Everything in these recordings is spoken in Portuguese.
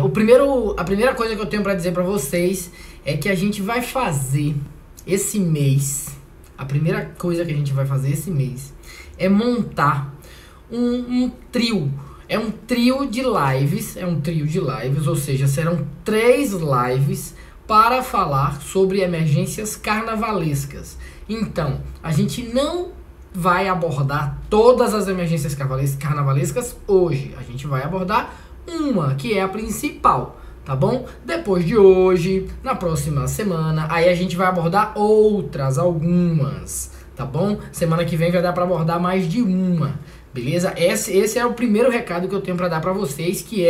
A primeira coisa que eu tenho para dizer para vocês é que a gente vai fazer esse mês, a primeira coisa que a gente vai fazer esse mês é montar um trio. É um trio de lives, ou seja, serão 3 lives para falar sobre emergências carnavalescas. Então, a gente não vai abordar todas as emergências carnavalescas hoje. A gente vai abordar uma, que é a principal, tá bom? Depois de hoje, na próxima semana, aí a gente vai abordar algumas, tá bom? Semana que vem vai dar para abordar mais de uma, beleza? Esse é o primeiro recado que eu tenho para dar para vocês, que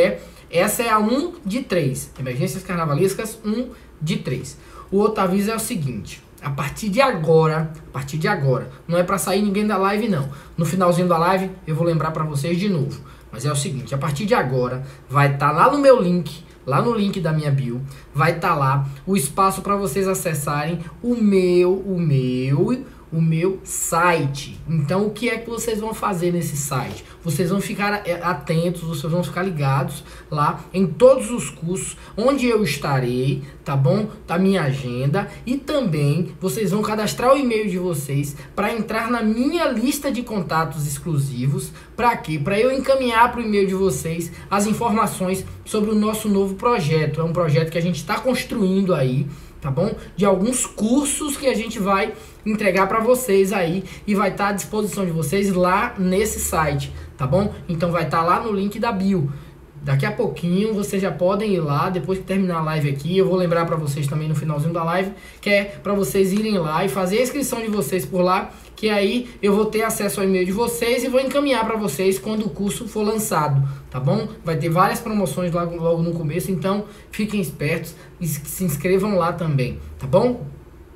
essa é a 1 de 3, emergências carnavalescas 1 de 3. O outro aviso é o seguinte: a partir de agora, não é para sair ninguém da live não. No finalzinho da live eu vou lembrar para vocês de novo. Mas é o seguinte, a partir de agora vai estar lá no meu link, lá no link da minha bio, vai estar lá o espaço para vocês acessarem o meu site. Então, o que é que vocês vão fazer nesse site? Vocês vão ficar atentos, vocês vão ficar ligados lá em todos os cursos onde eu estarei, tá bom? Da minha agenda, e também vocês vão cadastrar o e-mail de vocês para entrar na minha lista de contatos exclusivos. Para quê? Para eu encaminhar para o e-mail de vocês as informações sobre o nosso novo projeto. É um projeto que a gente está construindo aí, tá bom? De alguns cursos que a gente vai entregar para vocês aí e vai estar à disposição de vocês lá nesse site, tá bom? Então vai estar lá no link da bio. Daqui a pouquinho vocês já podem ir lá, depois que terminar a live aqui, eu vou lembrar para vocês também no finalzinho da live, que é para vocês irem lá e fazer a inscrição de vocês por lá, que aí eu vou ter acesso ao e-mail de vocês e vou encaminhar para vocês quando o curso for lançado, tá bom? Vai ter várias promoções logo no começo, então fiquem espertos e se inscrevam lá também, tá bom?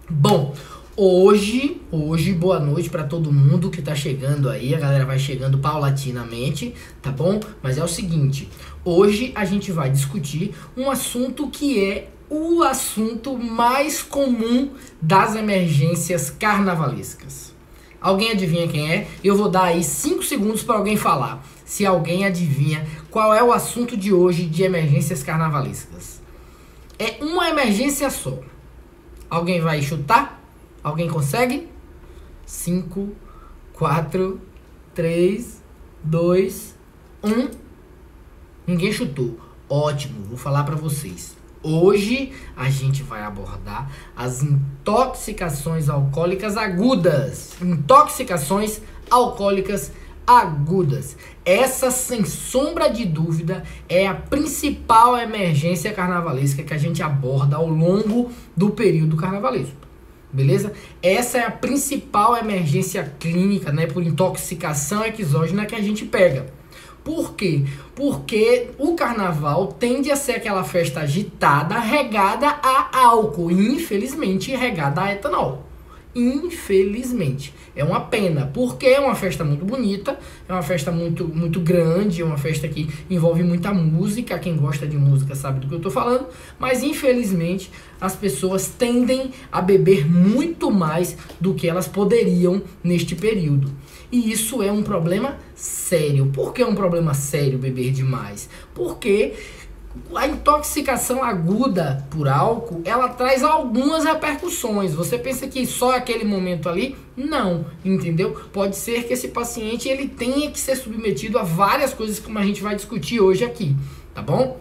Bom, hoje, boa noite para todo mundo que tá chegando aí, a galera vai chegando paulatinamente, tá bom? Mas é o seguinte, hoje a gente vai discutir um assunto que é o assunto mais comum das emergências carnavalescas. Alguém adivinha quem é? Eu vou dar aí 5 segundos para alguém falar, se alguém adivinha qual é o assunto de hoje de emergências carnavalescas. É uma emergência só. Alguém vai chutar? Alguém consegue? 5, 4, 3, 2, 1. Ninguém chutou. Ótimo, vou falar para vocês. Hoje a gente vai abordar as intoxicações alcoólicas agudas. Intoxicações alcoólicas agudas. Essa, sem sombra de dúvida, é a principal emergência carnavalesca que a gente aborda ao longo do período carnavalesco. Beleza? Essa é a principal emergência clínica, né, por intoxicação exógena que a gente pega. Por quê? Porque o carnaval tende a ser aquela festa agitada, regada a álcool, e infelizmente regada a etanol. Infelizmente. É uma pena, porque é uma festa muito bonita, é uma festa muito grande, é uma festa que envolve muita música. Quem gosta de música sabe do que eu tô falando, mas infelizmente as pessoas tendem a beber muito mais do que elas poderiam neste período. E isso é um problema sério. Por que é um problema sério beber demais? Porque a intoxicação aguda por álcool, ela traz algumas repercussões. Você pensa que só aquele momento ali? Não, entendeu? Pode ser que esse paciente ele tenha que ser submetido a várias coisas como a gente vai discutir hoje aqui, tá bom?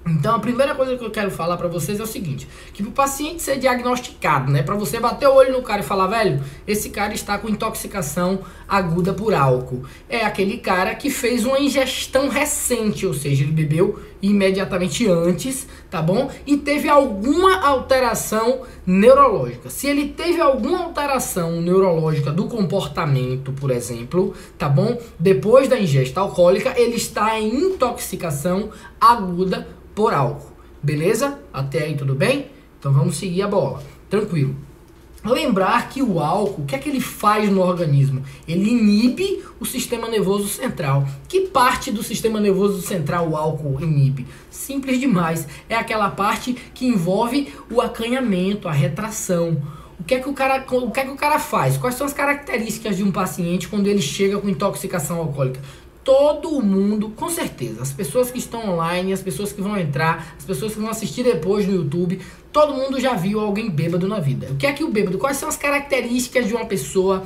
Então a primeira coisa que eu quero falar pra vocês é o seguinte, que pro paciente ser diagnosticado, né, pra você bater o olho no cara e falar, velho, esse cara está com intoxicação aguda por álcool, é aquele cara que fez uma ingestão recente, ou seja, ele bebeu imediatamente antes, tá bom? E teve alguma alteração neurológica. Se ele teve alguma alteração neurológica do comportamento, por exemplo, tá bom? Depois da ingesta alcoólica, ele está em intoxicação aguda por álcool. Beleza? Até aí tudo bem? Então vamos seguir a bola. Tranquilo. Lembrar que o álcool, o que é que ele faz no organismo? Ele inibe o sistema nervoso central. Que parte do sistema nervoso central o álcool inibe? Simples demais. É aquela parte que envolve o acanhamento, a retração. O que é que o cara faz? Quais são as características de um paciente quando ele chega com intoxicação alcoólica? Todo mundo, com certeza, as pessoas que estão online, as pessoas que vão entrar, as pessoas que vão assistir depois no YouTube, todo mundo já viu alguém bêbado na vida. O que é que o bêbado? Quais são as características de uma pessoa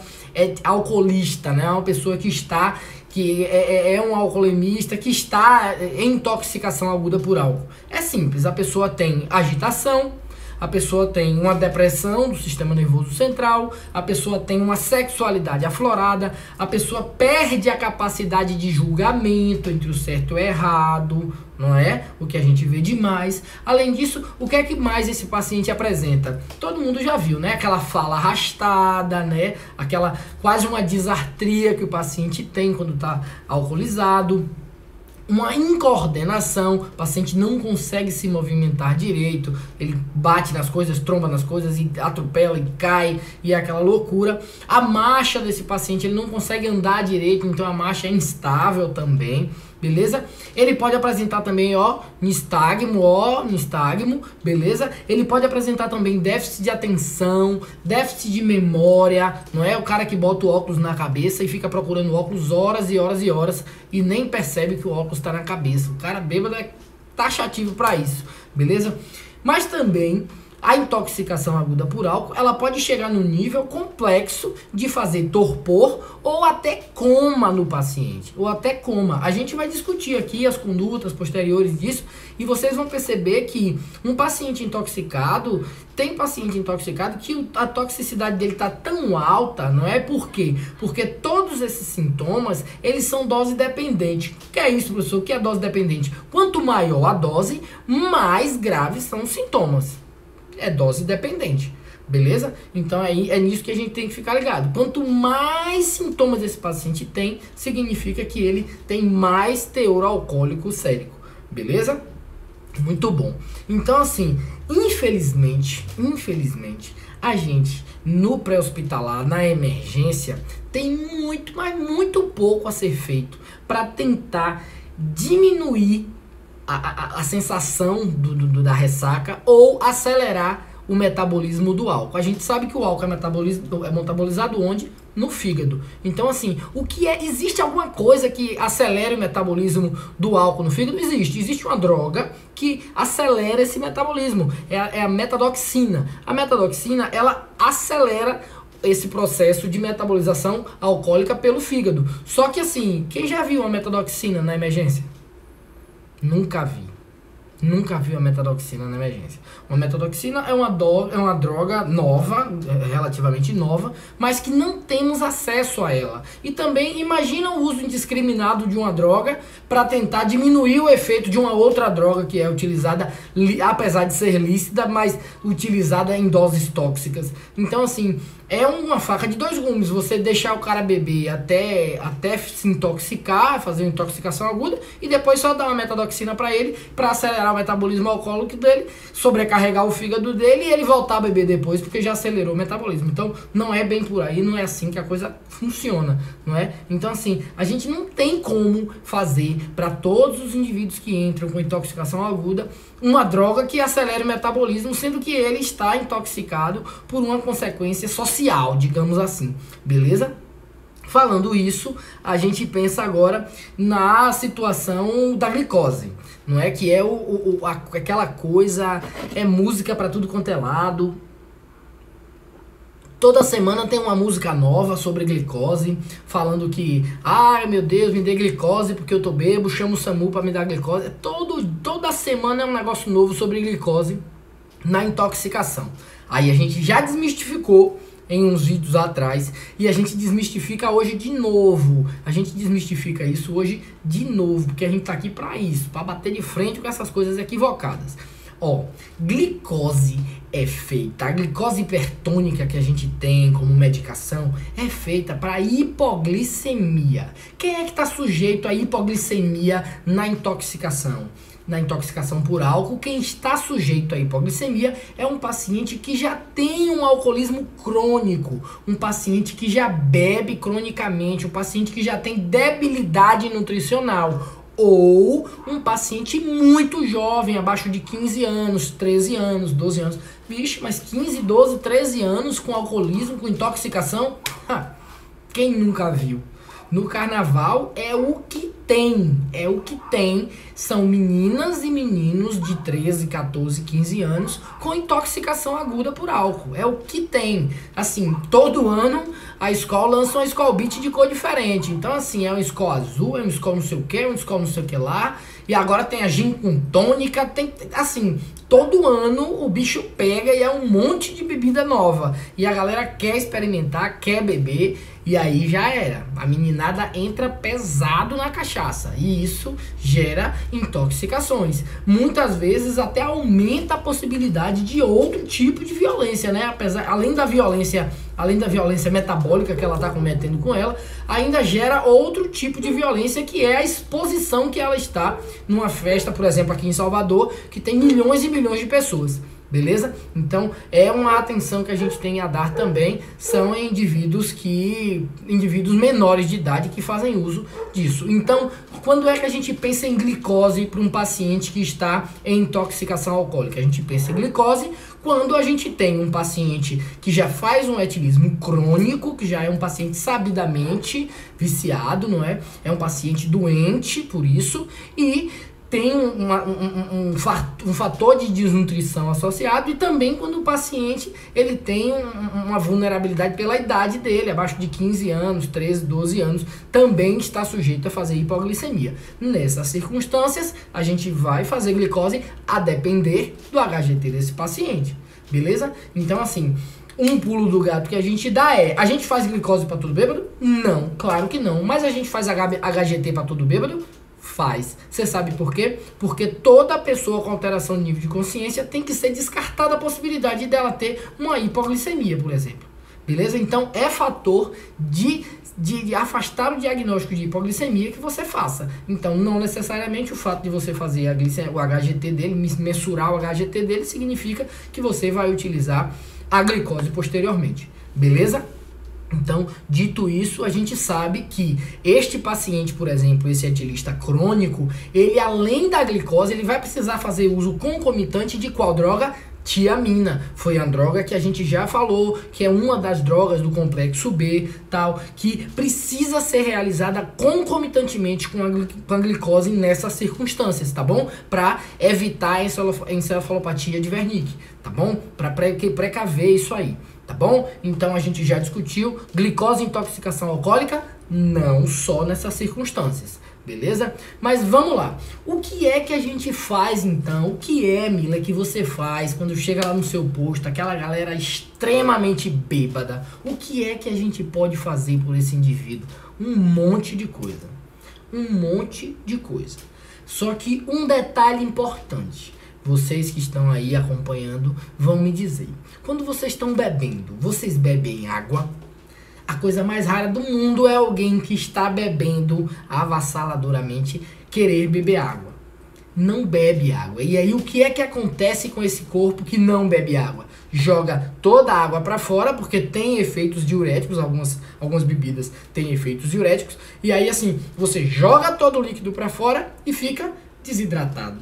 alcoolista, né? Uma pessoa que está, que é um alcoolemista, que está em intoxicação aguda por álcool. É simples, a pessoa tem agitação, a pessoa tem uma depressão do sistema nervoso central, a pessoa tem uma sexualidade aflorada, a pessoa perde a capacidade de julgamento entre o certo e o errado, não é? O que a gente vê demais. Além disso, o que é que mais esse paciente apresenta? Todo mundo já viu, né? Aquela fala arrastada, né? Aquela quase uma disartria que o paciente tem quando está alcoolizado. Uma incoordenação, o paciente não consegue se movimentar direito, ele bate nas coisas, tromba nas coisas e atropela e cai, e é aquela loucura. A marcha desse paciente, ele não consegue andar direito, então a marcha é instável também, beleza? Ele pode apresentar também, nistagmo, beleza? Ele pode apresentar também déficit de atenção, déficit de memória, não é? O cara que bota o óculos na cabeça e fica procurando o óculos horas e horas e horas e nem percebe que o óculos está na cabeça. O cara bêbado é taxativo para isso, beleza? Mas também a intoxicação aguda por álcool, ela pode chegar no nível complexo de fazer torpor ou até coma no paciente, ou até coma. A gente vai discutir aqui as condutas posteriores disso e vocês vão perceber que um paciente intoxicado, tem paciente intoxicado que a toxicidade dele tá tão alta, não é? Por quê? Porque todos esses sintomas, eles são dose dependente. O que é isso, professor? O que é dose dependente? Quanto maior a dose, mais graves são os sintomas. É dose dependente, beleza? Então aí é nisso que a gente tem que ficar ligado. Quanto mais sintomas esse paciente tem, significa que ele tem mais teor alcoólico sérico, beleza? Muito bom. Então assim, infelizmente, a gente no pré-hospitalar, na emergência, tem muito, mas muito pouco a ser feito para tentar diminuir a sensação da ressaca ou acelerar o metabolismo do álcool. A gente sabe que o álcool é metabolizado onde? No fígado. Então assim, existe alguma coisa que acelere o metabolismo do álcool no fígado? Existe uma droga que acelera esse metabolismo, é a metadoxina. A metadoxina, ela acelera esse processo de metabolização alcoólica pelo fígado. Só que assim, quem já viu uma metadoxina na emergência? Nunca vi a metadoxina na emergência. Uma metadoxina é uma droga nova, relativamente nova, mas que não temos acesso a ela. E também imagina o uso indiscriminado de uma droga para tentar diminuir o efeito de uma outra droga que é utilizada, apesar de ser lícita, mas utilizada em doses tóxicas. Então assim, é uma faca de dois gumes, você deixar o cara beber até se intoxicar, fazer uma intoxicação aguda, e depois só dar uma metadoxina para ele, para acelerar o metabolismo alcoólico dele, sobrecarregar o fígado dele e ele voltar a beber depois, porque já acelerou o metabolismo. Então não é bem por aí, não é assim que a coisa funciona, não é? Então assim, a gente não tem como fazer para todos os indivíduos que entram com intoxicação aguda uma droga que acelere o metabolismo, sendo que ele está intoxicado por uma consequência social, digamos assim, beleza? Falando isso, a gente pensa agora na situação da glicose, não é? Que é aquela coisa, é música para tudo quanto é lado. Toda semana tem uma música nova sobre glicose, falando que, ai meu Deus, me dê glicose porque eu tô bebo, chama o SAMU para me dar glicose. Toda semana é um negócio novo sobre glicose na intoxicação. Aí a gente já desmistificou em uns vídeos atrás e a gente desmistifica hoje de novo. A gente desmistifica isso hoje de novo, porque a gente tá aqui para isso, para bater de frente com essas coisas equivocadas. Glicose é feita, a glicose hipertônica que a gente tem como medicação é feita para hipoglicemia. Quem é que está sujeito à hipoglicemia na intoxicação? Na intoxicação por álcool, quem está sujeito à hipoglicemia é um paciente que já tem um alcoolismo crônico, um paciente que já bebe cronicamente, um paciente que já tem debilidade nutricional, ou um paciente muito jovem, abaixo de 15 anos, 13 anos, 12 anos. Vixe, mas 15, 12, 13 anos com alcoolismo, com intoxicação? Quem nunca viu? No carnaval é o que tem, são meninas e meninos de 13, 14, 15 anos com intoxicação aguda por álcool, é o que tem. Assim, todo ano a escola lança uma Skol Beats de cor diferente, então assim, é uma Skol azul, é uma Skol não sei o que, é uma Skol não sei o que lá, e agora tem a gin com tônica, tem, assim, todo ano o bicho pega e é um monte de bebida nova, e a galera quer experimentar, quer beber, e aí já era. A meninada entra pesado na cachaça. E isso gera intoxicações. Muitas vezes até aumenta a possibilidade de outro tipo de violência, né? Além da violência metabólica que ela está cometendo com ela, ainda gera outro tipo de violência, que é a exposição que ela está numa festa, por exemplo, aqui em Salvador, que tem milhões e milhões de pessoas. Beleza? Então é uma atenção que a gente tem a dar também, são indivíduos menores de idade que fazem uso disso. Então, quando é que a gente pensa em glicose para um paciente que está em intoxicação alcoólica? A gente pensa em glicose quando a gente tem um paciente que já faz um etilismo crônico, que já é um paciente sabidamente viciado, não é? É um paciente doente por isso, e tem um fator de desnutrição associado, e também quando o paciente ele tem uma vulnerabilidade pela idade dele, abaixo de 15 anos, 13, 12 anos, também está sujeito a fazer hipoglicemia. Nessas circunstâncias, a gente vai fazer glicose a depender do HGT desse paciente, beleza? Então, assim, um pulo do gato que a gente dá a gente faz glicose para todo bêbado? Não, claro que não. Mas a gente faz HGT para todo bêbado? Faz. Você sabe por quê? Porque toda pessoa com alteração de nível de consciência tem que ser descartada a possibilidade dela ter uma hipoglicemia, por exemplo. Beleza? Então é fator de afastar o diagnóstico de hipoglicemia que você faça. Então não necessariamente o fato de você fazer o HGT dele, mensurar o HGT dele, significa que você vai utilizar a glicose posteriormente. Beleza? Então, dito isso, a gente sabe que este paciente, por exemplo, esse etilista crônico, ele além da glicose, ele vai precisar fazer uso concomitante de qual droga? Tiamina. Foi a droga que a gente já falou, que é uma das drogas do complexo B, tal, que precisa ser realizada concomitantemente com a glicose nessas circunstâncias, tá bom? Para evitar a encefalopatia de Wernicke, tá bom? Para precaver isso aí. Tá bom? Então a gente já discutiu glicose e intoxicação alcoólica, não só nessas circunstâncias, beleza? Mas vamos lá. O que é que a gente faz então? O que é, Mila, que você faz quando chega lá no seu posto, aquela galera extremamente bêbada? O que é que a gente pode fazer por esse indivíduo? Um monte de coisa. Um monte de coisa. Só que um detalhe importante. Vocês que estão aí acompanhando vão me dizer. Quando vocês estão bebendo, vocês bebem água? A coisa mais rara do mundo é alguém que está bebendo avassaladoramente querer beber água. Não bebe água. E aí o que é que acontece com esse corpo que não bebe água? Joga toda a água para fora, porque tem efeitos diuréticos, algumas bebidas têm efeitos diuréticos. E aí assim, você joga todo o líquido para fora e fica desidratado.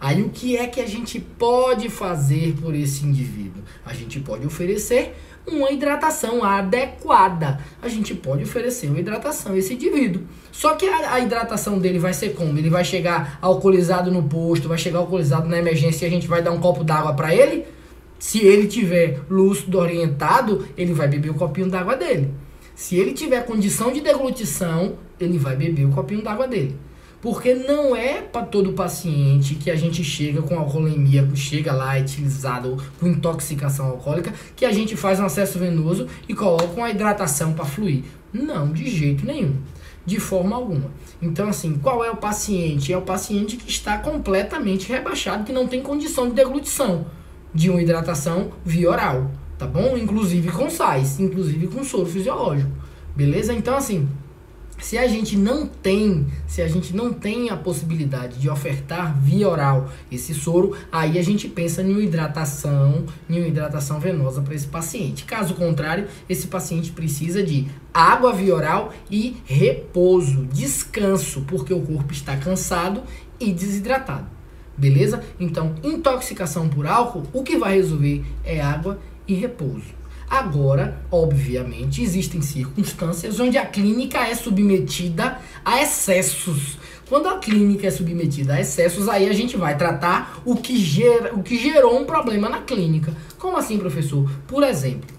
Aí o que é que a gente pode fazer por esse indivíduo? A gente pode oferecer uma hidratação adequada. A gente pode oferecer uma hidratação a esse indivíduo. Só que a hidratação dele vai ser como? Ele vai chegar alcoolizado no posto, vai chegar alcoolizado na emergência e a gente vai dar um copo d'água para ele? Se ele tiver lúcido, orientado, ele vai beber o copinho d'água dele. Se ele tiver condição de deglutição, ele vai beber o copinho d'água dele. Porque não é para todo paciente que a gente chega com alcoolemia, chega lá etilizado, com intoxicação alcoólica, que a gente faz um acesso venoso e coloca uma hidratação para fluir. Não, de jeito nenhum. De forma alguma. Então, assim, qual é o paciente? É o paciente que está completamente rebaixado, que não tem condição de deglutição de uma hidratação via oral, tá bom? Inclusive com sais, inclusive com soro fisiológico. Beleza? Então, assim, se a gente não tem a possibilidade de ofertar via oral esse soro, aí a gente pensa em uma hidratação venosa para esse paciente. Caso contrário, esse paciente precisa de água via oral e repouso, descanso, porque o corpo está cansado e desidratado. Beleza? Então, intoxicação por álcool, o que vai resolver é água e repouso. Agora, obviamente, existem circunstâncias onde a clínica é submetida a excessos. Quando a clínica é submetida a excessos, aí a gente vai tratar o que gerou um problema na clínica. Como assim, professor? Por exemplo,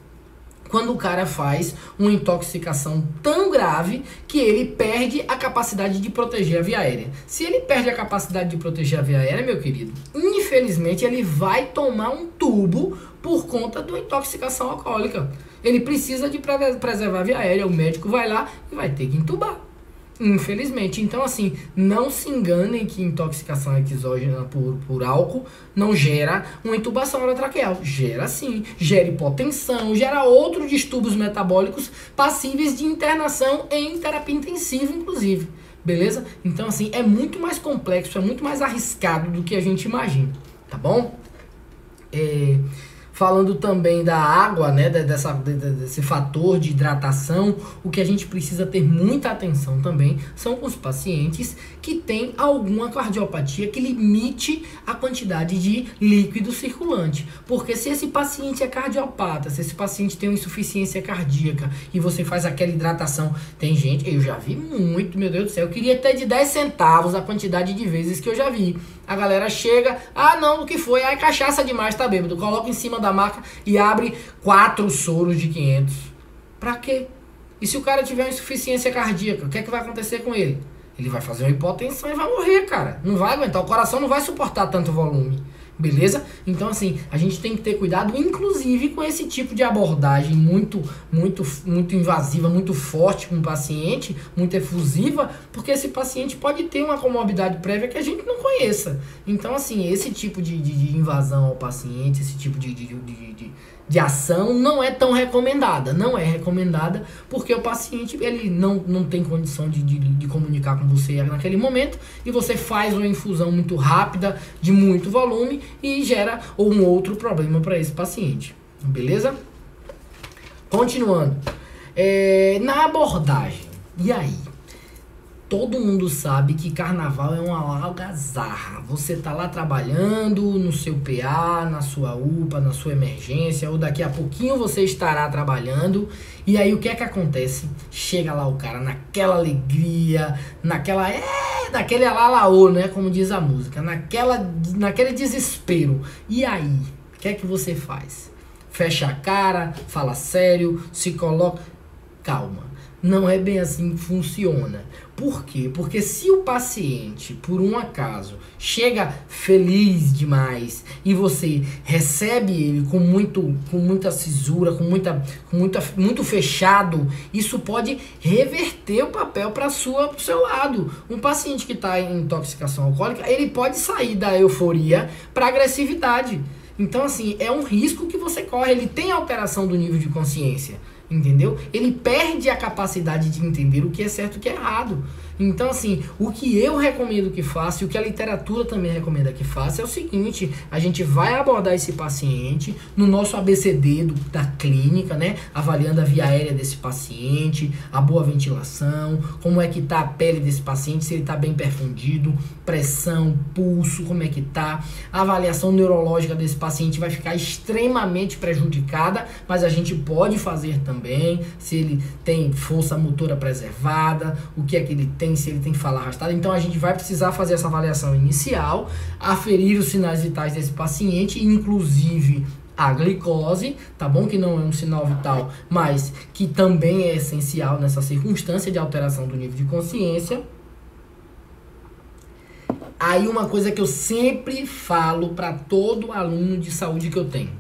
quando o cara faz uma intoxicação tão grave que ele perde a capacidade de proteger a via aérea. Se ele perde a capacidade de proteger a via aérea, meu querido, infelizmente ele vai tomar um tubo por conta da intoxicação alcoólica. Ele precisa de preservar a via aérea, o médico vai lá e vai ter que entubar. Infelizmente. Então, assim, não se enganem que intoxicação exógena por álcool não gera uma intubação orotraqueal. Gera sim. Gera hipotensão, gera outros distúrbios metabólicos passíveis de internação em terapia intensiva, inclusive. Beleza? Então, assim, é muito mais complexo, é muito mais arriscado do que a gente imagina. Tá bom? Falando também da água, né, desse fator de hidratação, o que a gente precisa ter muita atenção também são os pacientes que têm alguma cardiopatia que limite a quantidade de líquido circulante. Porque se esse paciente é cardiopata, se esse paciente tem uma insuficiência cardíaca e você faz aquela hidratação, tem gente, eu já vi muito, meu Deus do céu, eu queria ter de 10 centavos a quantidade de vezes que eu já vi. A galera chega, não, o que foi? Ai, cachaça demais, tá bêbado. Coloca em cima da maca e abre 4 soros de 500. Pra quê? E se o cara tiver uma insuficiência cardíaca, o que é que vai acontecer com ele? Ele vai fazer uma hipotensão e vai morrer, cara. Não vai aguentar, o coração não vai suportar tanto volume. Beleza? Então, assim, a gente tem que ter cuidado, inclusive, com esse tipo de abordagem muito invasiva, muito forte com o paciente, muito efusiva, porque esse paciente pode ter uma comorbidade prévia que a gente não conheça. Então, assim, esse tipo de invasão ao paciente, esse tipo de ação não é tão recomendada. Não é recomendada porque o paciente ele não tem condição de comunicar com você naquele momento e você faz uma infusão muito rápida, de muito volume e gera um outro problema para esse paciente. Beleza? Continuando. Na abordagem. E aí? Todo mundo sabe que carnaval é uma algazarra. Você tá lá trabalhando no seu PA, na sua UPA, na sua emergência, ou daqui a pouquinho você estará trabalhando. E aí o que é que acontece? Chega lá o cara naquela alegria, naquele alalaô, né, como diz a música, naquele desespero. E aí, o que é que você faz? Fecha a cara, fala sério, se coloca... Calma. Não é bem assim que funciona. Por quê? Porque se o paciente, por um acaso, chega feliz demais e você recebe ele com muita cisura, muito fechado, isso pode reverter o papel para o seu lado. Um paciente que está em intoxicação alcoólica, ele pode sair da euforia para agressividade. Então, assim, é um risco que você corre. Ele tem alteração do nível de consciência. Entendeu? Ele perde a capacidade de entender o que é certo e o que é errado. Então, assim, o que eu recomendo que faça e o que a literatura também recomenda que faça é o seguinte: a gente vai abordar esse paciente no nosso ABCD da clínica, né? Avaliando a via aérea desse paciente, a boa ventilação, como é que tá a pele desse paciente, se ele tá bem perfundido, pressão, pulso, como é que tá. A avaliação neurológica desse paciente vai ficar extremamente prejudicada, mas a gente pode fazer também, se ele tem força motora preservada, o que é que ele tem, se ele tem fala arrastada. Então a gente vai precisar fazer essa avaliação inicial, aferir os sinais vitais desse paciente, inclusive a glicose, tá bom? Que não é um sinal vital, mas que também é essencial nessa circunstância de alteração do nível de consciência. Aí uma coisa que eu sempre falo para todo aluno de saúde que eu tenho.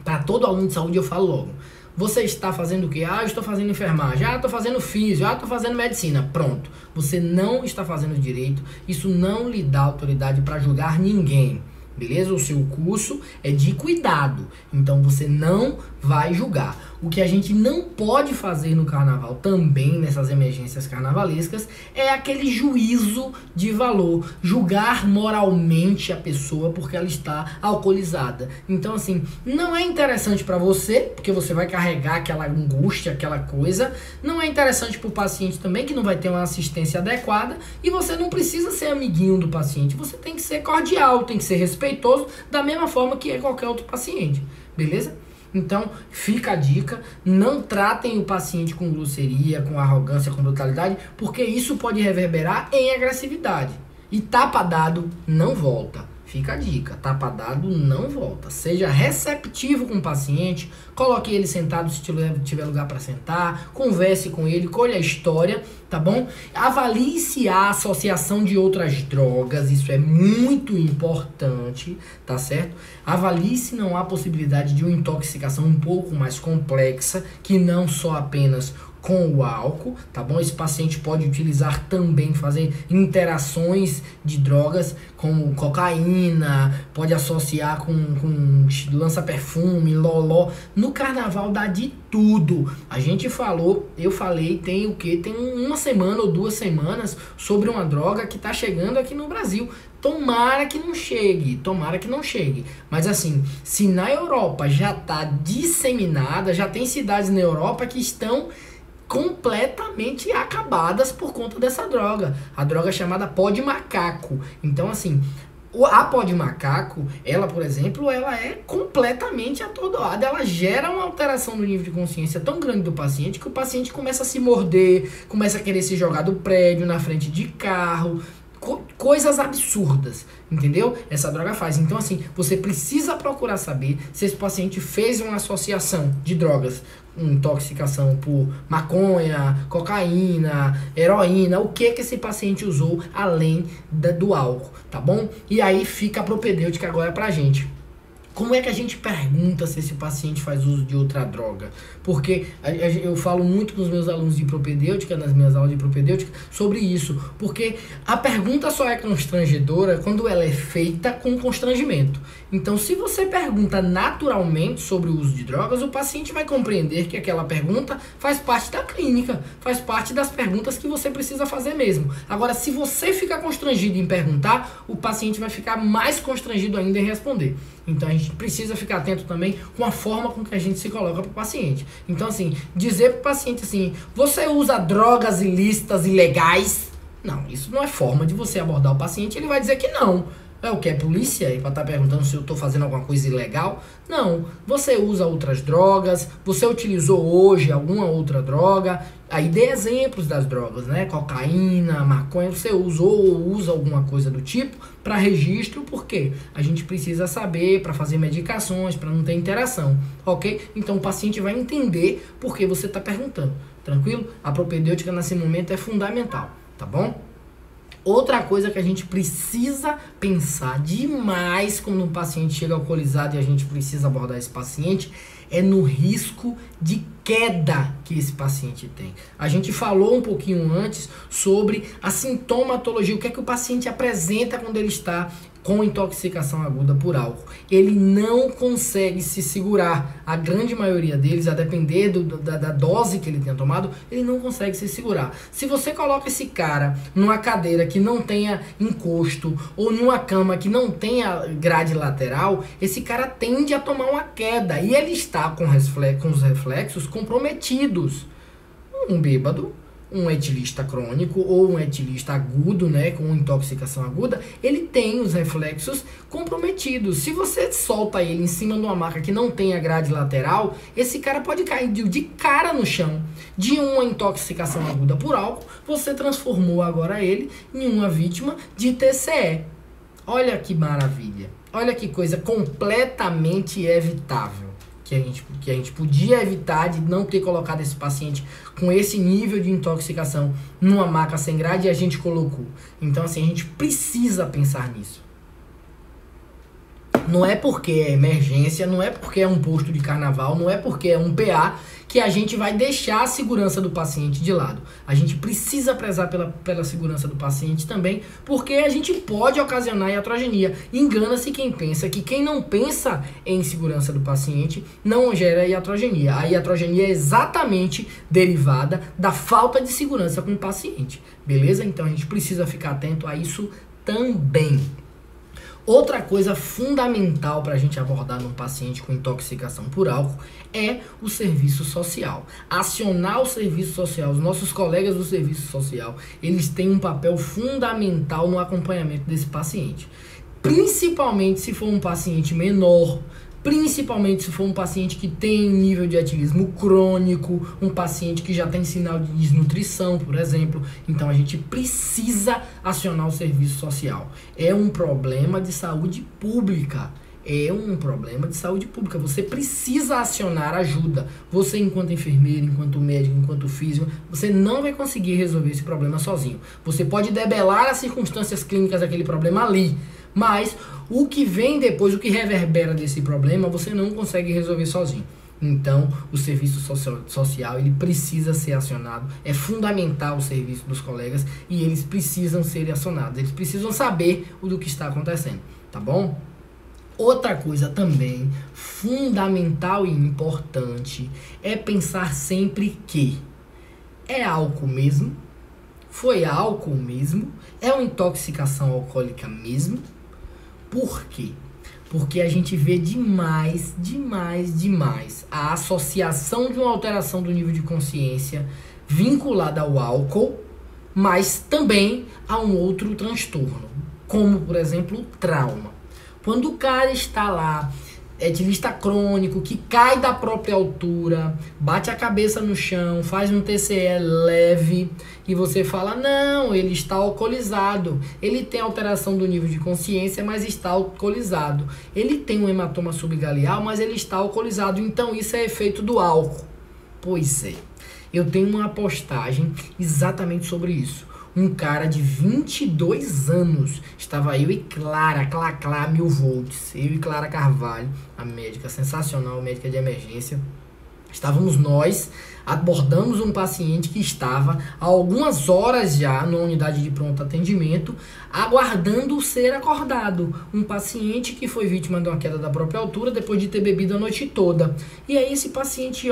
Para todo aluno de saúde eu falo logo. Você está fazendo o quê? Eu estou fazendo enfermagem. Estou fazendo físio. Estou fazendo medicina. Pronto. Você não está fazendo direito. Isso não lhe dá autoridade para julgar ninguém. Beleza? O seu curso é de cuidado. Então você não vai julgar. O que a gente não pode fazer no carnaval também, nessas emergências carnavalescas, é aquele juízo de valor. Julgar moralmente a pessoa porque ela está alcoolizada. Então, assim, não é interessante para você, porque você vai carregar aquela angústia, aquela coisa. Não é interessante para o paciente também, que não vai ter uma assistência adequada. E você não precisa ser amiguinho do paciente. Você tem que ser cordial, tem que ser respeitoso, da mesma forma que é qualquer outro paciente. Beleza? Então, fica a dica, não tratem o paciente com grosseria, com arrogância, com brutalidade, porque isso pode reverberar em agressividade. E tapa dado não volta. Fica a dica, tapa dado não volta. Seja receptivo com o paciente, coloque ele sentado se tiver lugar para sentar, converse com ele, colhe a história, tá bom? Avalie se há associação de outras drogas, isso é muito importante, tá certo? Avalie se não há possibilidade de uma intoxicação um pouco mais complexa, que não só apenas com o álcool, tá bom? Esse paciente pode utilizar também, fazer interações de drogas como cocaína, pode associar com lança-perfume, loló. No carnaval dá de tudo. A gente falou, eu falei, tem o quê? Tem uma semana ou 2 semanas sobre uma droga que tá chegando aqui no Brasil. Tomara que não chegue, tomara que não chegue. Mas assim, se na Europa já tá disseminada, já tem cidades na Europa que estão completamente acabadas por conta dessa droga. A droga é chamada pó de macaco. Então, assim, a pó de macaco, ela, por exemplo, ela é completamente atordoada. Ela gera uma alteração no nível de consciência tão grande do paciente que o paciente começa a se morder, começa a querer se jogar do prédio, na frente de carro, coisas absurdas, entendeu? Essa droga faz. Então, assim, você precisa procurar saber se esse paciente fez uma associação de drogas, intoxicação por maconha, cocaína, heroína, o que esse paciente usou além do álcool, tá bom? E aí fica a propedêutica agora pra gente. Como é que a gente pergunta se esse paciente faz uso de outra droga? Porque eu falo muito com os meus alunos de propedêutica, nas minhas aulas de propedêutica, sobre isso. Porque a pergunta só é constrangedora quando ela é feita com constrangimento. Então, se você pergunta naturalmente sobre o uso de drogas, o paciente vai compreender que aquela pergunta faz parte da clínica, faz parte das perguntas que você precisa fazer mesmo. Agora, se você ficar constrangido em perguntar, o paciente vai ficar mais constrangido ainda em responder. Então a gente precisa ficar atento também com a forma com que a gente se coloca para o paciente. Então, assim, dizer para o paciente assim, você usa drogas ilícitas, ilegais? Não, isso não é forma de você abordar o paciente, ele vai dizer que não. É o que? É polícia? E para estar perguntando se eu estou fazendo alguma coisa ilegal? Não. Você usa outras drogas, você utilizou hoje alguma outra droga. Aí dê exemplos das drogas, né? Cocaína, maconha, você usou ou usa alguma coisa do tipo para registro, porque a gente precisa saber para fazer medicações, para não ter interação, ok? Então o paciente vai entender por que você está perguntando, tranquilo? A propedêutica nesse momento é fundamental, tá bom? Outra coisa que a gente precisa pensar demais quando um paciente chega alcoolizado e a gente precisa abordar esse paciente é no risco de queda que esse paciente tem. A gente falou um pouquinho antes sobre a sintomatologia, o que é que o paciente apresenta quando ele está com intoxicação aguda por álcool. Ele não consegue se segurar. A grande maioria deles, a depender da dose que ele tenha tomado, ele não consegue se segurar. Se você coloca esse cara numa cadeira que não tenha encosto ou numa cama que não tenha grade lateral, esse cara tende a tomar uma queda e ele está com os reflexos comprometidos. Um bêbado, um etilista crônico ou um etilista agudo, né, com intoxicação aguda, ele tem os reflexos comprometidos. Se você solta ele em cima de uma maca que não tem a grade lateral, esse cara pode cair de cara no chão. De uma intoxicação aguda por álcool, você transformou agora ele em uma vítima de TCE. Olha que maravilha. Olha que coisa completamente evitável. Que a gente podia evitar de não ter colocado esse paciente com esse nível de intoxicação numa maca sem grade e a gente colocou. Então, assim, a gente precisa pensar nisso. Não é porque é emergência, não é porque é um posto de carnaval, não é porque é um PA que a gente vai deixar a segurança do paciente de lado. A gente precisa prezar pela segurança do paciente também, porque a gente pode ocasionar iatrogenia. Engana-se quem pensa que quem não pensa em segurança do paciente não gera iatrogenia. A iatrogenia é exatamente derivada da falta de segurança com o paciente, beleza? Então a gente precisa ficar atento a isso também. Outra coisa fundamental para a gente abordar num paciente com intoxicação por álcool é o serviço social. Acionar o serviço social, os nossos colegas do serviço social, eles têm um papel fundamental no acompanhamento desse paciente. Principalmente se for um paciente menor, principalmente se for um paciente que tem nível de ativismo crônico, um paciente que já tem sinal de desnutrição, por exemplo. Então a gente precisa acionar o serviço social. É um problema de saúde pública. É um problema de saúde pública. Você precisa acionar ajuda. Você, enquanto enfermeiro, enquanto médico, enquanto físico, você não vai conseguir resolver esse problema sozinho. Você pode debelar as circunstâncias clínicas daquele problema ali, mas o que vem depois, o que reverbera desse problema, você não consegue resolver sozinho. Então, o serviço social ele precisa ser acionado. É fundamental o serviço dos colegas e eles precisam ser acionados. Eles precisam saber do que está acontecendo, tá bom? Outra coisa também fundamental e importante é pensar sempre que é álcool mesmo, foi álcool mesmo, é uma intoxicação alcoólica mesmo. Por quê? Porque a gente vê demais a associação de uma alteração do nível de consciência vinculada ao álcool, mas também a um outro transtorno, como, por exemplo, o trauma. Quando o cara está lá, ativista crônico, que cai da própria altura, bate a cabeça no chão, faz um TCE leve, e você fala, não, ele está alcoolizado, ele tem alteração do nível de consciência, mas está alcoolizado. Ele tem um hematoma subgaleal, mas ele está alcoolizado, então isso é efeito do álcool. Pois é, eu tenho uma postagem exatamente sobre isso. Um cara de 22 anos, estava eu e Clara, Clá, 1000 volts, eu e Clara Carvalho, a médica sensacional, médica de emergência. Estávamos nós, abordamos um paciente que estava há algumas horas já na unidade de pronto atendimento, aguardando ser acordado. Um paciente que foi vítima de uma queda da própria altura depois de ter bebido a noite toda. E aí esse paciente,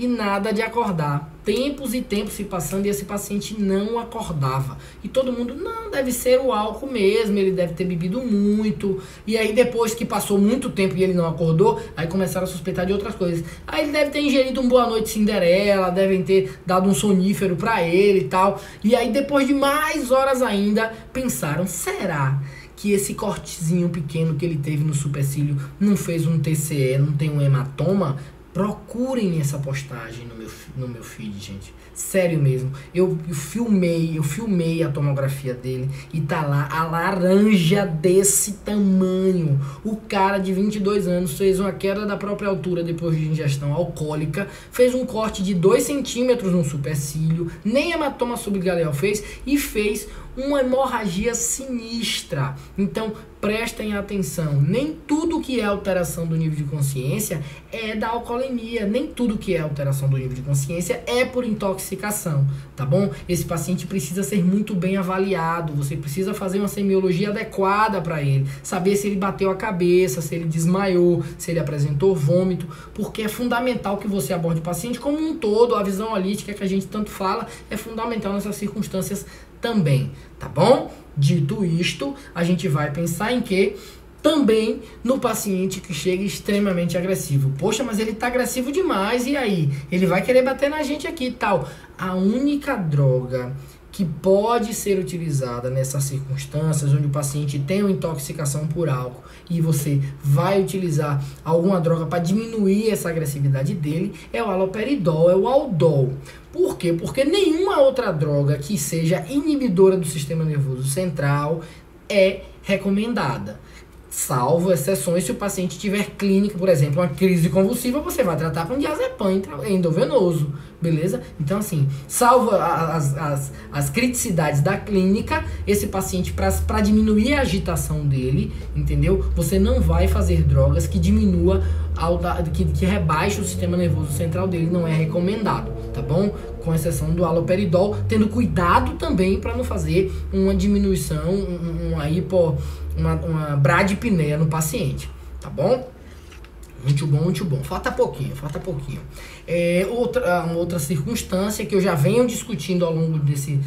e nada de acordar. Tempos e tempos se passando e esse paciente não acordava. E todo mundo, não, deve ser o álcool mesmo, ele deve ter bebido muito. E aí depois que passou muito tempo e ele não acordou, aí começaram a suspeitar de outras coisas. Aí ele deve ter ingerido um Boa Noite Cinderela, devem ter dado um sonífero pra ele e tal. E aí depois de mais horas ainda, pensaram, será que esse cortezinho pequeno que ele teve no supercílio não fez um TCE, não tem um hematoma? Procurem essa postagem no meu feed, gente. Sério mesmo. Eu filmei a tomografia dele e tá lá a laranja desse tamanho. O cara de 22 anos fez uma queda da própria altura depois de ingestão alcoólica, fez um corte de 2 centímetros no supercílio, nem hematoma subgaleal fez e fez uma hemorragia sinistra. Então, prestem atenção, nem tudo que é alteração do nível de consciência é da alcoolemia, nem tudo que é alteração do nível de consciência é por intoxicação, tá bom? Esse paciente precisa ser muito bem avaliado, você precisa fazer uma semiologia adequada para ele, saber se ele bateu a cabeça, se ele desmaiou, se ele apresentou vômito, porque é fundamental que você aborde o paciente como um todo, a visão holística que a gente tanto fala é fundamental nessas circunstâncias também, tá bom? Dito isto, a gente vai pensar em que também no paciente que chega extremamente agressivo. Poxa, mas ele tá agressivo demais, e aí? Ele vai querer bater na gente aqui e tal. A única droga que pode ser utilizada nessas circunstâncias, onde o paciente tem uma intoxicação por álcool e você vai utilizar alguma droga para diminuir essa agressividade dele, é o haloperidol, é o Aldol. Por quê? Porque nenhuma outra droga que seja inibidora do sistema nervoso central é recomendada. Salvo exceções, se o paciente tiver clínica, por exemplo, uma crise convulsiva, você vai tratar com diazepam endovenoso, beleza? Então, assim, salvo as criticidades da clínica, esse paciente, para diminuir a agitação dele, entendeu? Você não vai fazer drogas que diminua, que rebaixe o sistema nervoso central dele, não é recomendado, tá bom? Com exceção do haloperidol, tendo cuidado também para não fazer uma diminuição, uma bradipneia no paciente, tá bom? Muito bom, muito bom. Falta pouquinho, falta pouquinho. Uma outra circunstância que eu já venho discutindo ao longo desse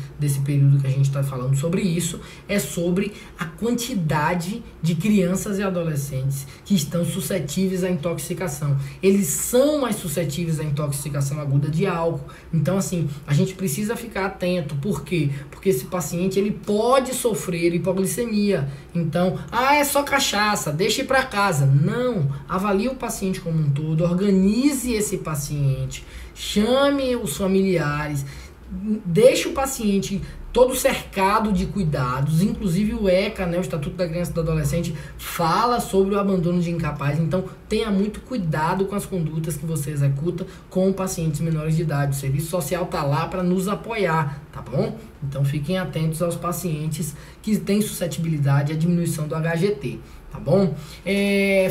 período que a gente está falando sobre isso, é sobre a quantidade de crianças e adolescentes que estão suscetíveis à intoxicação. Eles são mais suscetíveis à intoxicação aguda de álcool. Então, assim, a gente precisa ficar atento. Por quê? Porque esse paciente, ele pode sofrer hipoglicemia. Então, é só cachaça, deixa ir para casa. Não, avalie o paciente como um todo, organize esse paciente, chame os familiares, deixe o paciente todo cercado de cuidados, inclusive o ECA, né, o Estatuto da Criança e do Adolescente, fala sobre o abandono de incapaz. Então tenha muito cuidado com as condutas que você executa com pacientes menores de idade. O serviço social está lá para nos apoiar, tá bom? Então fiquem atentos aos pacientes que têm suscetibilidade à diminuição do HGT. Tá bom?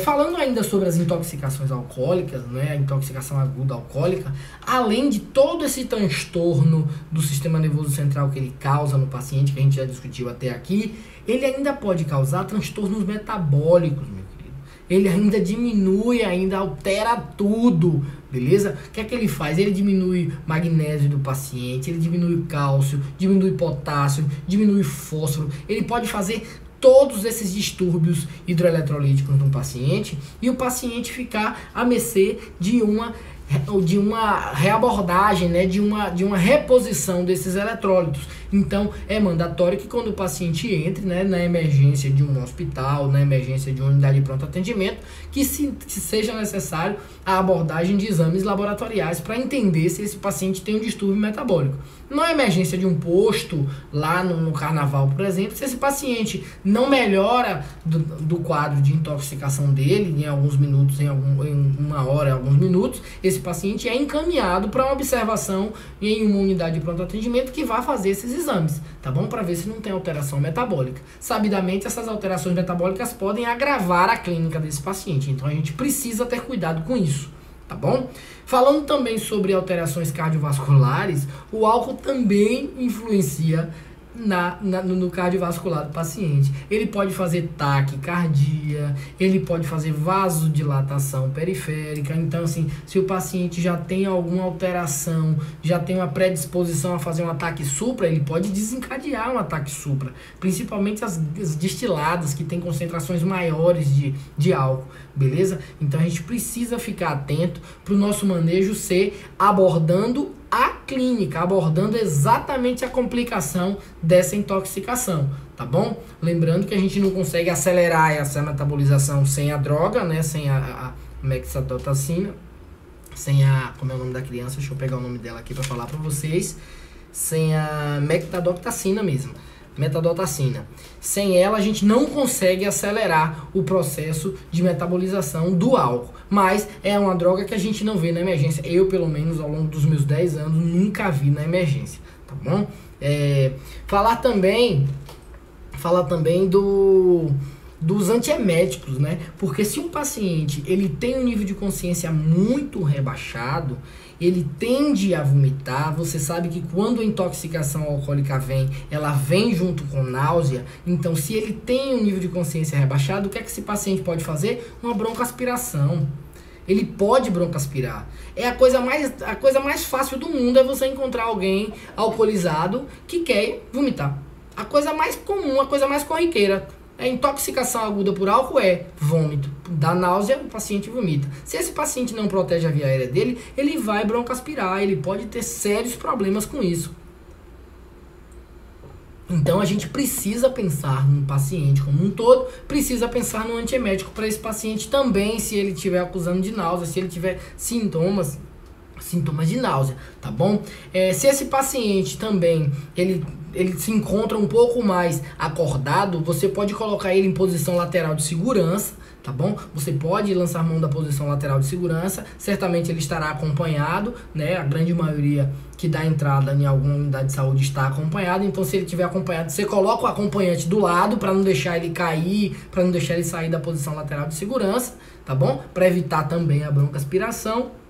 Falando ainda sobre as intoxicações alcoólicas, né, a intoxicação aguda alcoólica, além de todo esse transtorno do sistema nervoso central que ele causa no paciente, que a gente já discutiu até aqui, ele ainda pode causar transtornos metabólicos, meu querido. Ele ainda diminui, ainda altera tudo, beleza? O que é que ele faz? Ele diminui magnésio do paciente, ele diminui cálcio, diminui potássio, diminui fósforo, ele pode fazer todos esses distúrbios hidroeletrolíticos no paciente e o paciente ficar à mercê de uma reabordagem, né, de uma reposição desses eletrólitos. Então, é mandatório que quando o paciente entre, né, na emergência de um hospital, na emergência de uma unidade de pronto atendimento, que seja necessário a abordagem de exames laboratoriais para entender se esse paciente tem um distúrbio metabólico. Na emergência de um posto, lá no carnaval, por exemplo, se esse paciente não melhora do quadro de intoxicação dele em alguns minutos, em uma hora, em alguns minutos, esse paciente é encaminhado para uma observação em uma unidade de pronto atendimento que vai fazer esses exames, tá bom? Para ver se não tem alteração metabólica. Sabidamente, essas alterações metabólicas podem agravar a clínica desse paciente, então a gente precisa ter cuidado com isso, tá bom? Falando também sobre alterações cardiovasculares, o álcool também influencia no cardiovascular do paciente. Ele pode fazer taquicardia, ele pode fazer vasodilatação periférica. Então, assim, se o paciente já tem alguma alteração, já tem uma predisposição a fazer um ataque supra, ele pode desencadear um ataque supra, principalmente as destiladas que têm concentrações maiores de álcool, beleza? Então a gente precisa ficar atento para o nosso manejo ser abordando a clínica, abordando exatamente a complicação dessa intoxicação, tá bom? Lembrando que a gente não consegue acelerar essa metabolização sem a droga, né? Sem a mexadotacina, sem a... como é o nome da criança? Deixa eu pegar o nome dela aqui para falar para vocês. Sem a mectadotacina mesmo. Metadotacina. Sem ela, a gente não consegue acelerar o processo de metabolização do álcool. Mas é uma droga que a gente não vê na emergência. Eu, pelo menos, ao longo dos meus 10 anos, nunca vi na emergência. Tá bom? Falar também dos antieméticos, né? Porque se um paciente ele tem um nível de consciência muito rebaixado, ele tende a vomitar. Você sabe que quando a intoxicação alcoólica vem, ela vem junto com náusea. Então, se ele tem um nível de consciência rebaixado, o que é que esse paciente pode fazer? Uma broncoaspiração. Ele pode broncoaspirar. A coisa mais fácil do mundo é você encontrar alguém alcoolizado que quer vomitar. A coisa mais comum, a coisa mais corriqueira. A intoxicação aguda por álcool é vômito. Dá náusea, o paciente vomita. Se esse paciente não protege a via aérea dele, ele vai broncoaspirar, ele pode ter sérios problemas com isso. Então a gente precisa pensar no paciente como um todo, precisa pensar no antiemético para esse paciente também, se ele estiver acusando de náusea, se ele tiver sintomas de náusea, tá bom? Se esse paciente também, ele se encontra um pouco mais acordado, você pode colocar ele em posição lateral de segurança, tá bom? Você pode lançar mão da posição lateral de segurança, certamente ele estará acompanhado, né? A grande maioria que dá entrada em alguma unidade de saúde está acompanhado, então se ele estiver acompanhado, você coloca o acompanhante do lado para não deixar ele cair, para não deixar ele sair da posição lateral de segurança, tá bom? Para evitar também a broncoaspiração.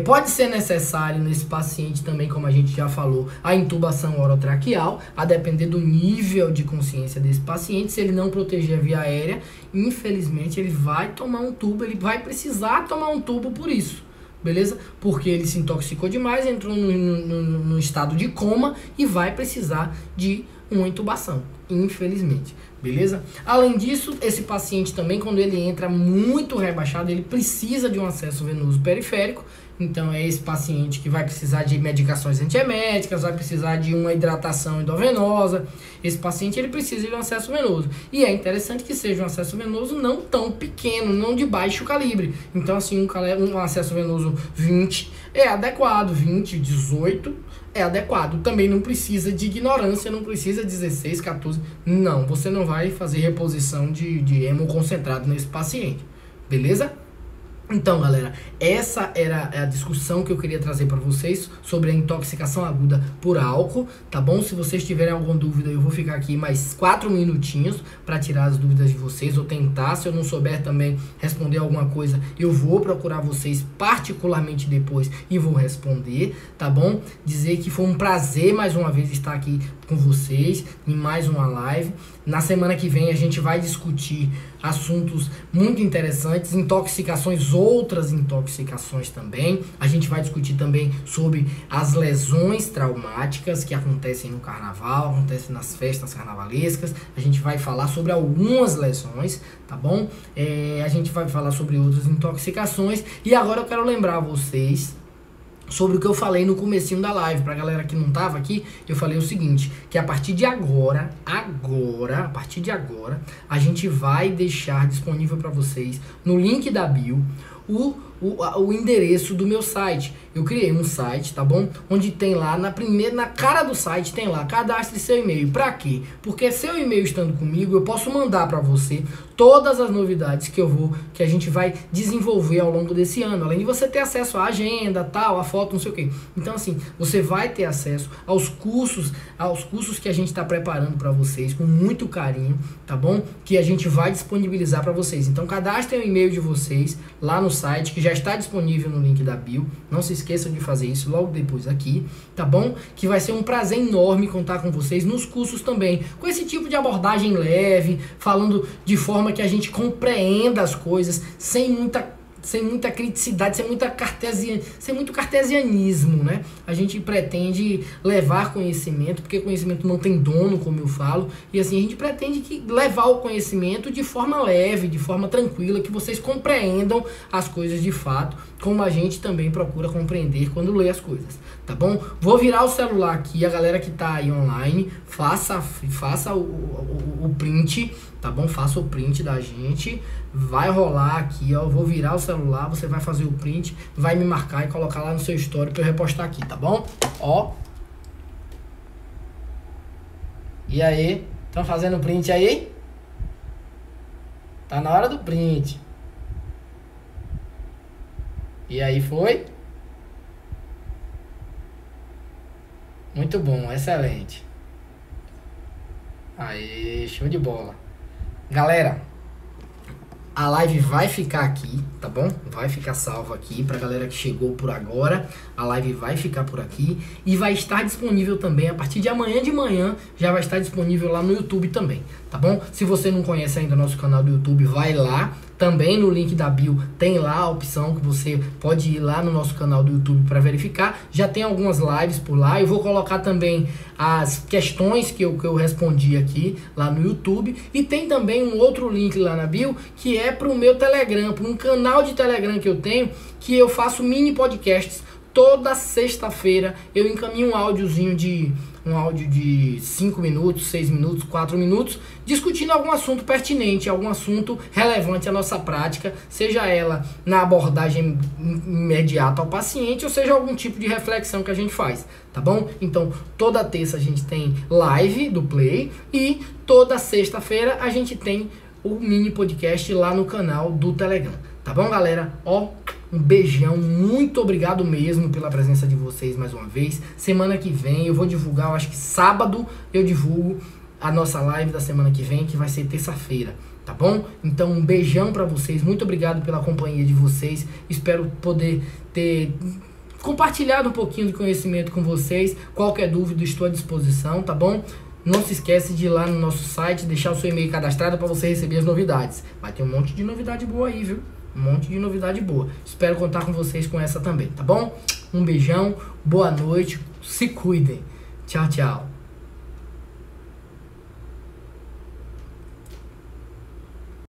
Pode ser necessário nesse paciente também, como a gente já falou, a intubação orotraqueal, a depender do nível de consciência desse paciente. Se ele não proteger a via aérea, infelizmente ele vai tomar um tubo, ele vai precisar tomar um tubo por isso. Beleza? Porque ele se intoxicou demais, entrou no estado de coma e vai precisar de uma intubação, infelizmente. Beleza? Além disso, esse paciente também, quando ele entra muito rebaixado, ele precisa de um acesso venoso periférico. Então é esse paciente que vai precisar de medicações antieméticas, vai precisar de uma hidratação endovenosa. Esse paciente ele precisa de um acesso venoso. E é interessante que seja um acesso venoso não tão pequeno, não de baixo calibre. Então assim, um acesso venoso 20 é adequado, 20, 18 é adequado. Também não precisa de ignorância, não precisa 16, 14. Não, você não vai fazer reposição de hemoconcentrado nesse paciente. Beleza? Então, galera, essa era a discussão que eu queria trazer para vocês sobre a intoxicação aguda por álcool, tá bom? Se vocês tiverem alguma dúvida, eu vou ficar aqui mais 4 minutinhos para tirar as dúvidas de vocês, ou tentar. Se eu não souber também responder alguma coisa, eu vou procurar vocês particularmente depois e vou responder, tá bom? Dizer que foi um prazer mais uma vez estar aqui com vocês em mais uma live. Na semana que vem a gente vai discutir assuntos muito interessantes, intoxicações, outras intoxicações também. A gente vai discutir também sobre as lesões traumáticas que acontecem no carnaval, acontecem nas festas carnavalescas. A gente vai falar sobre algumas lesões, tá bom? A gente vai falar sobre outras intoxicações. E agora eu quero lembrar vocês sobre o que eu falei no comecinho da live. Pra galera que não tava aqui, eu falei o seguinte, que a partir de agora, a partir de agora, a gente vai deixar disponível para vocês no link da bio o endereço do meu site. Eu criei um site, tá bom? Onde tem lá, na cara do site tem lá, cadastre seu e-mail. Pra quê? Porque seu e-mail estando comigo, eu posso mandar pra você todas as novidades que a gente vai desenvolver ao longo desse ano. Além de você ter acesso à agenda, tal, a foto, não sei o quê. Então, assim, você vai ter acesso aos cursos que a gente tá preparando pra vocês com muito carinho, tá bom? Que a gente vai disponibilizar pra vocês. Então, cadastrem o e-mail de vocês lá no site, que já está disponível no link da bio. Não se esqueçam de fazer isso logo depois aqui, tá bom? Que vai ser um prazer enorme contar com vocês nos cursos também, com esse tipo de abordagem leve, falando de forma que a gente compreenda as coisas sem muita criticidade, sem muito cartesianismo, né? A gente pretende levar conhecimento, porque conhecimento não tem dono, como eu falo, e assim, a gente pretende levar o conhecimento de forma leve, de forma tranquila, que vocês compreendam as coisas de fato, como a gente também procura compreender quando lê as coisas, tá bom? Vou virar o celular aqui, a galera que tá aí online, faça o print, tá bom? Faça o print da gente, vai rolar aqui, ó, eu vou virar o celular, você vai fazer o print, vai me marcar e colocar lá no seu story pra eu repostar aqui, tá bom? Ó. E aí? Estão fazendo print aí? Tá na hora do print. E aí, foi? Muito bom, excelente. Aí, show de bola. Galera, a live vai ficar aqui, tá bom? Vai ficar salva aqui pra galera que chegou por agora. A live vai ficar por aqui e vai estar disponível também a partir de amanhã de manhã. Já vai estar disponível lá no YouTube também, tá bom? Se você não conhece ainda nosso canal do YouTube, vai lá. Também no link da bio tem lá a opção que você pode ir lá no nosso canal do YouTube para verificar. Já tem algumas lives por lá. Eu vou colocar também as questões que eu respondi aqui lá no YouTube. E tem também um outro link lá na bio que é para o meu Telegram, para um canal de Telegram que eu tenho, que eu faço mini podcasts. Toda sexta-feira eu encaminho um áudio de 5 minutos, 6 minutos, 4 minutos, discutindo algum assunto pertinente, algum assunto relevante à nossa prática, seja ela na abordagem imediata ao paciente, ou seja algum tipo de reflexão que a gente faz, tá bom? Então, toda terça a gente tem live do Play e toda sexta-feira a gente tem o mini podcast lá no canal do Telegram, tá bom, galera? Ó, um beijão, muito obrigado mesmo pela presença de vocês mais uma vez. Semana que vem eu vou divulgar, eu acho que sábado eu divulgo a nossa live da semana que vem, que vai ser terça-feira, tá bom? Então um beijão pra vocês, muito obrigado pela companhia de vocês, espero poder ter compartilhado um pouquinho de conhecimento com vocês. Qualquer dúvida, estou à disposição, tá bom? Não se esquece de ir lá no nosso site, deixar o seu e-mail cadastrado para você receber as novidades. Vai ter um monte de novidade boa aí, viu? Um monte de novidade boa. Espero contar com vocês com essa também, tá bom? Um beijão, boa noite, se cuidem. Tchau, tchau.